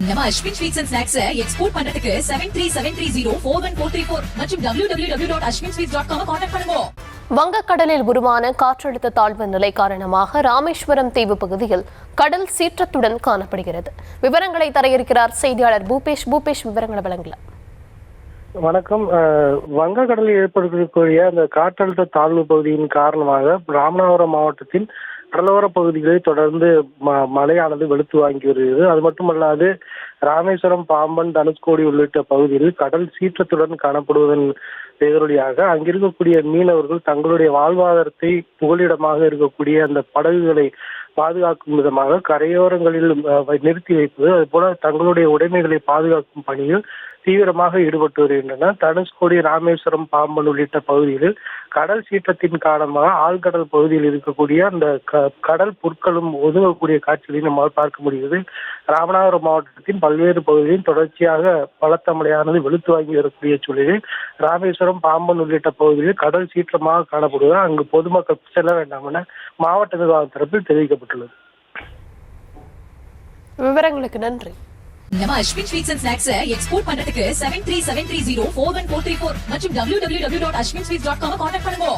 நம்ம Ashwin sweets and snacks export பண்றதுக்கு 7373041434 மற்றும் www.ashwinsweets.com கான்டாக்ட் பண்ணுங்க. வங்கக்கடலில் உருவான காற்றழுத்த தாழ்வு நிலை காரணமாக ராமேஸ்வரம் தீவு பகுதியில் கடல் சீற்றத்துடன் காணப்படுகிறது. விவரங்களை தர இருக்கிறார் செய்தியாளர் பூபேஷ். விவரங்களை வழங்கலாம். வணக்கம். வங்கக்கடலில் ஏற்படக்கூடிய அந்த காற்றழுத்த தாழ்வு பகுதியின் காரணமாக ராமநாதபுரம் மாவட்டத்தின் கடலோர பகுதிகளில் தொடர்ந்து மழையானது வெளுத்து வாங்கி வருகிறது. அது மட்டுமல்லாது ராமேஸ்வரம், பாம்பன், தனுஷ்கோடி உள்ளிட்ட பகுதிகளில் கடல் சீற்றத்துடன் காணப்படுவதன் எதிரொலியாக அங்கிருக்கக்கூடிய மீனவர்கள் தங்களுடைய வாழ்வாதாரத்தை புகலிடமாக இருக்கக்கூடிய அந்த படகுகளை பாதுகாக்கும் விதமாக கரையோரங்களில் நிறுத்தி வைப்பது, அதுபோல தங்களுடைய உடைமைகளை பாதுகாக்கும் பணியில் தீவிரமாக ஈடுபட்டு வருகின்றனர். தனுஷ்கோடி, ராமேஸ்வரம், பாம்பன் உள்ளிட்ட பகுதிகளில் கடல் சீற்றத்தின் காரணமாக ஆழ்கடல் பகுதியில் இருக்கக்கூடிய அந்த கடல் புற்களும் ஒதுங்கக்கூடிய காட்சிகளை நம்மால் பார்க்க முடிகிறது. ராமநாதபுரம் மாவட்டத்தின் பல்வேறு பகுதிகளில் தொடர்ச்சியாக பலத்த மழையானது வெளுத்து வாங்கி வரக்கூடிய சூழலில் ராமேஸ்வரம், பாம்பன் உள்ளிட்ட பகுதிகளில் கடல் சீற்றமாக காணப்படுவதால் அங்கு பொதுமக்கள் செல்ல வேண்டாம் என மாவட்ட நிர்வாக தரப்பில் தெரிவிக்கப்பட்டுள்ளது. விவரங்களுக்கு நன்றி. நம்ம Ashwin sweets and snacks export பண்றதுக்கு 7373041434 மற்றும் www.ashwinsweets.com கான்டாக்ட் பண்ணுங்க.